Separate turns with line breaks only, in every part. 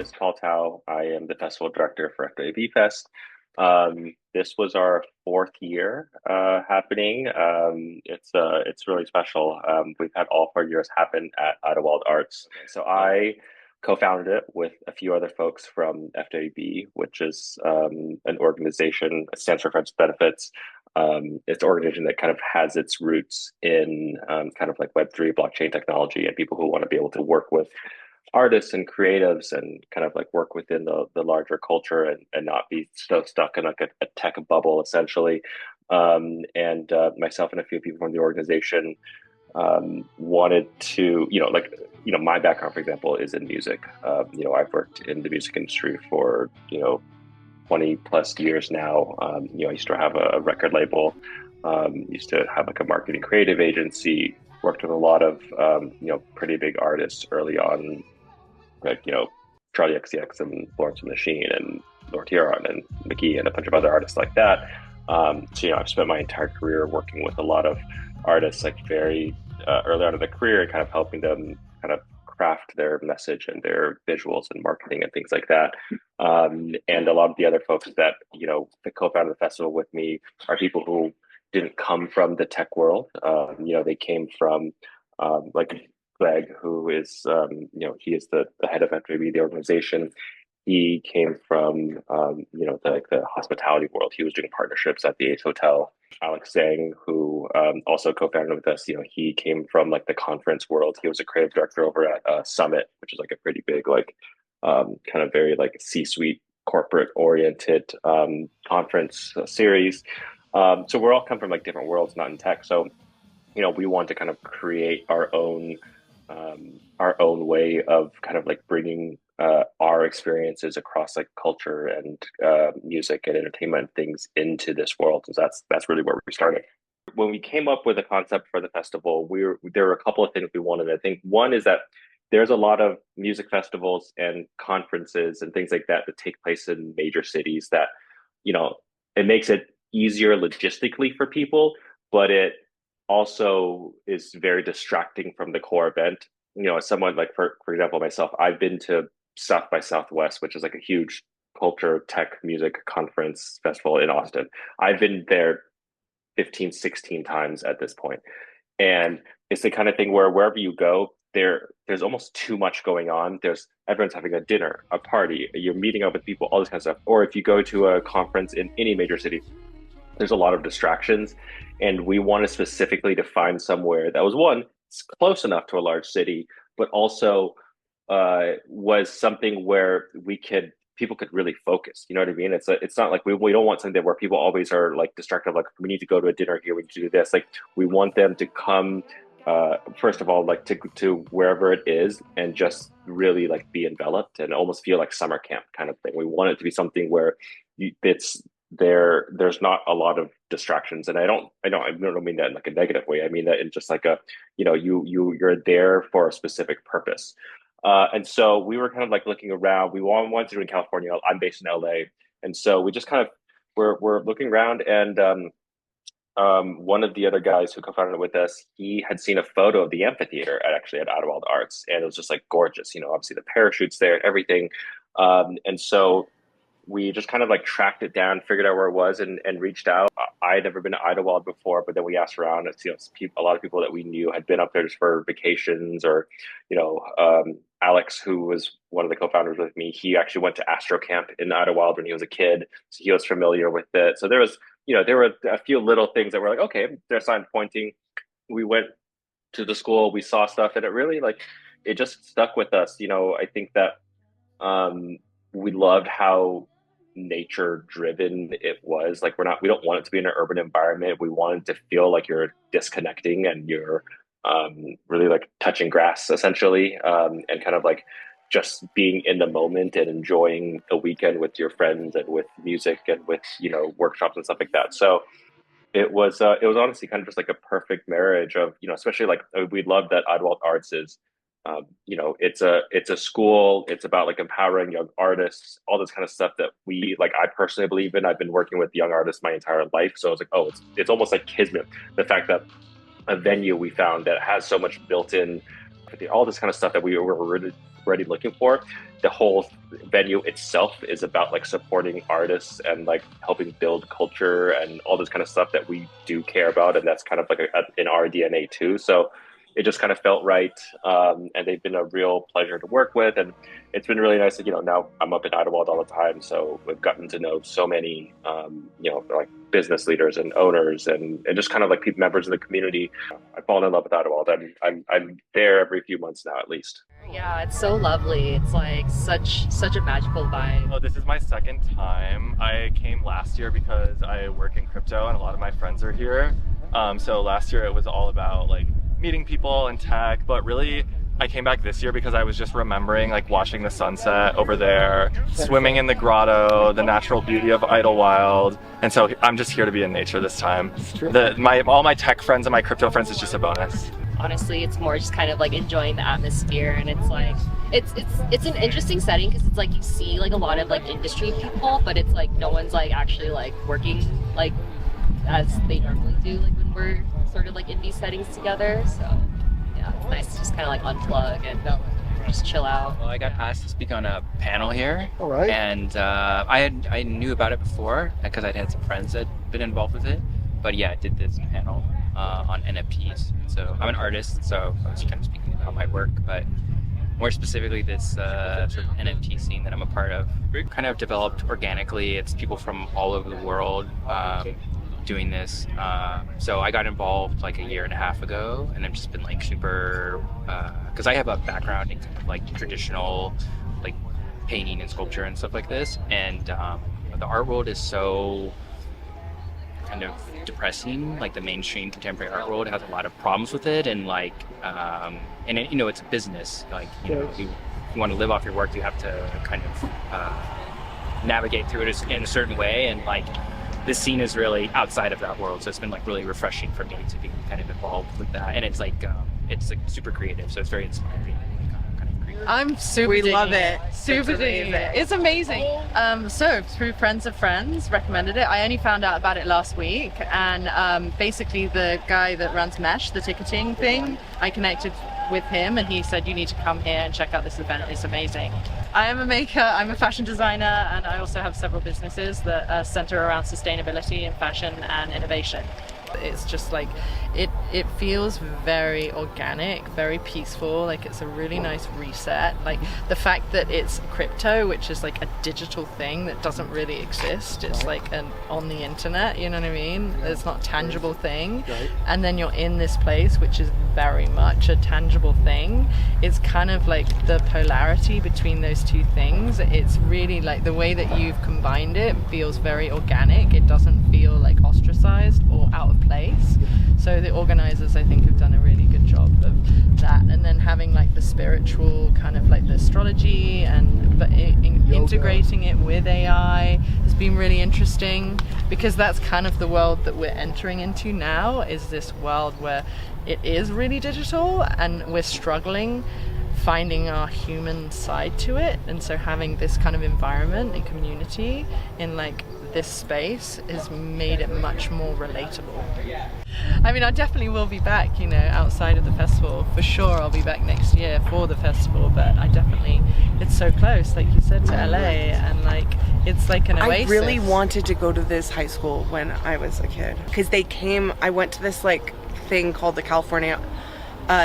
is Paul Tao. I am the festival director for FWB Fest. This was our fourth year happening. It's really special. We've had all 4 years happen at Idlewild Arts. So I co-founded it with a few other folks from FWB, which is an organization that stands for Friends with Benefits. It's an organization that kind of has its roots in kind of like Web3 blockchain technology and people who want to be able to work with artists and creatives and kind of like work within the larger culture and not be so stuck in like a tech bubble essentially. And myself and a few people from the organization wanted to, my background, for example, is in music. I've worked in the music industry for, 20 plus years now. I used to have a record label, used to have like a marketing creative agency, worked with a lot of, pretty big artists early on, like, Charlie XCX and Florence and the Machine and Lord Huron and McGee and a bunch of other artists like that. I've spent my entire career working with a lot of artists, like very early on in the career, kind of helping them kind of craft their message and their visuals and marketing and things like that. And a lot of the other folks that, co-founded the festival with me are people who didn't come from the tech world. They came from like Greg, who is, he is the head of FWB, the organization. He came from, the hospitality world. He was doing partnerships at the Ace Hotel. Alex Zhang, who also co-founded with us, he came from like the conference world. He was a creative director over at Summit, which is like a pretty big, like kind of very like C-suite corporate oriented conference series. So we're all come from like different worlds, not in tech. So, we want to kind of create our own way of kind of like bringing our experiences across like culture and music and entertainment things into this world. So that's really where we started. When we came up with the concept for the festival, there were a couple of things we wanted. I think one is that there's a lot of music festivals and conferences and things like that that take place in major cities that, it makes it easier logistically for people, but it also is very distracting from the core event. As someone like, for example, myself, I've been to South by Southwest, which is like a huge culture, tech, music conference festival in Austin. I've been there 15, 16 times at this point. And it's the kind of thing where wherever you go, there's almost too much going on. Everyone's having a dinner, a party, you're meeting up with people, all this kind of stuff. Or if you go to a conference in any major city, there's a lot of distractions. And we wanted specifically to find somewhere that was one, it's close enough to a large city, but also was something where people could really focus. You know what I mean? It's not like we don't want something where people always are like distracted, like we need to go to a dinner here, we need to do this. Like we want them to come first of all, like to wherever it is and just really like be enveloped and almost feel like summer camp kind of thing. We want it to be something where there's not a lot of distractions. And I don't mean that in like a negative way. I mean that in just like you're there for a specific purpose. And so we were kind of like looking around. We wanted to do it in California. I'm based in LA. And so we just kind of we're looking around, and one of the other guys who co-founded it with us, he had seen a photo of the amphitheater at Idlewild Arts, and it was just like gorgeous. Obviously the parachutes there and everything. And so we just kind of like tracked it down, figured out where it was, and reached out. I had never been to Idlewild before, but then we asked around. A lot of people that we knew had been up there just for vacations, or Alex, who was one of the co-founders with me, he actually went to Astro Camp in Idlewild when he was a kid, so he was familiar with it. So there were a few little things that were like, okay, there's signs pointing. We went to the school, we saw stuff, and it really it just stuck with us. I think that we loved how nature driven it was. Like we don't want it to be in an urban environment. We wanted to feel like you're disconnecting and you're really like touching grass essentially, and kind of like just being in the moment and enjoying a weekend with your friends and with music and with workshops and stuff like that. So it was honestly kind of just like a perfect marriage of especially like we love that Idlewild Arts is it's a school. It's about like empowering young artists, all this kind of stuff that I personally believe in. I've been working with young artists my entire life. So I was like, oh, it's almost like kismet. The fact that a venue we found that has so much built in, all this kind of stuff that we were already looking for. the whole venue itself is about like supporting artists and like helping build culture and all this kind of stuff that we do care about, and that's kind of like in our DNA too. So it just kind of felt right, and they've been a real pleasure to work with, and it's been really nice that now I'm up in Idlewild all the time, so we've gotten to know so many like business leaders and owners and just kind of like people, members of the community. I've fallen in love with Idlewild. I'm there every few months now at least.
Yeah, it's so lovely. It's like such a magical vibe.
Oh, this is my second time. I came last year because I work in crypto and a lot of my friends are here. So last year it was all about like meeting people and tech, but really I came back this year because I was just remembering like watching the sunset over there, swimming in the grotto, the natural beauty of Idlewild, and so I'm just here to be in nature this time. All my tech friends and my crypto friends is just a bonus.
Honestly, it's more just kind of like enjoying the atmosphere, and it's like it's an interesting setting because it's like you see like a lot of like industry people, but it's like no one's like actually like working like as they normally do like when we're sort of like in these settings together. So yeah, it's nice to just kind of like unplug and just chill out.
Well, I got asked to speak on a panel here.
All right.
And I knew about it before because I'd had some friends that had been involved with it. But yeah, I did this panel on NFTs. So I'm an artist, so I was kind of speaking about my work, but more specifically this sort of NFT scene that I'm a part of. Kind of developed organically. It's people from all over the world doing this. So I got involved like a year and a half ago, and I've just been like super, because I have a background in kind of like traditional like painting and sculpture and stuff like this, and the art world is so kind of depressing. Like the mainstream contemporary art world has a lot of problems with it, and like and it, it's a business. Like you want to live off your work, you have to kind of navigate through it in a certain way, and like this scene is really outside of that world, so it's been like really refreshing for me to be kind of involved with that, and it's like super creative, so it's very inspiring.
I'm super
We
digging
love it.
Super digging it. It's amazing. So through friends of friends recommended it. I only found out about it last week, and basically the guy that runs Mesh, the ticketing thing, I connected with him and he said you need to come here and check out this event. It's amazing. I am a maker, I'm a fashion designer, and I also have several businesses that center around sustainability and fashion and innovation. It's just like it feels very organic, very peaceful, like it's a really nice reset. Like the fact that it's crypto, which is like a digital thing that doesn't really exist, it's like on the internet, you know what I mean? It's not a tangible thing, and then you're in this place which is very much a tangible thing. It's kind of like the polarity between those two things. It's really like the way that you've combined it feels very organic. It doesn't feel like ostracized or out of place. So the organizers, I think, have done a really good job of that. And then having like the spiritual kind of like the astrology and integrating it with AI has been really interesting, because that's kind of the world that we're entering into now, is this world where it is really digital and we're struggling finding our human side to it. And so having this kind of environment and community in like this space has made it much more relatable. I mean, I definitely will be back, outside of the festival. For sure, I'll be back next year for the festival, but it's so close, like you said, to LA, and like, it's like an oasis.
I really wanted to go to this high school when I was a kid, because I went to this like thing called the California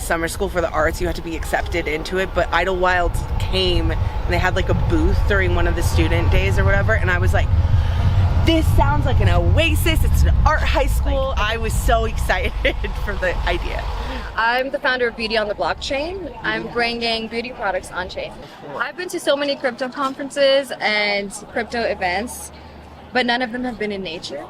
Summer School for the Arts. You had to be accepted into it, but Idlewild came and they had like a booth during one of the student days or whatever, and I was like, this sounds like an oasis. It's an art high school. I was so excited for the idea.
I'm the founder of Beauty on the Blockchain. I'm bringing beauty products on chain. I've been to so many crypto conferences and crypto events, but none of them have been in nature.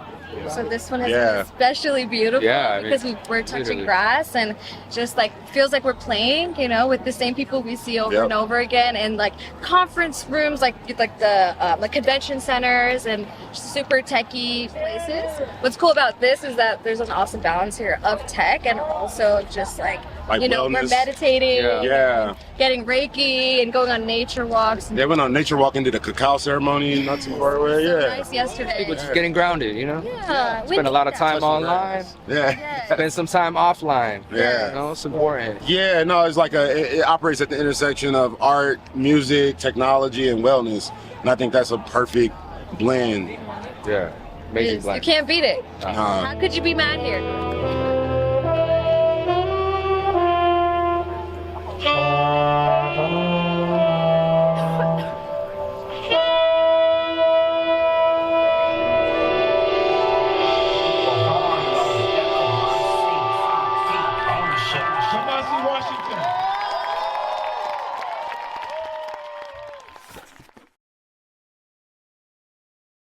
So this one has been especially beautiful because we're touching grass and just like feels like we're playing, with the same people we see over and over again, and like conference rooms, like the convention centers and super techy places. What's cool about this is that there's an awesome balance here of tech and also just like
like
you know, we're
wellness.
meditating,
Yeah.
getting Reiki, and going on nature walks.
They went on nature walk and did a cacao ceremony not too far away.
So
Yeah.
nice yesterday.
Just getting grounded, you know?
Yeah.
Spend a lot of time online,
Yeah.
spend some time offline.
Yeah.
You know, it's important.
Yeah, no, it's like it operates at the intersection of art, music, technology, and wellness. And I think that's a perfect blend.
Yeah. Amazing
You
blend.
can't beat it.
Uh,
How could you be mad here?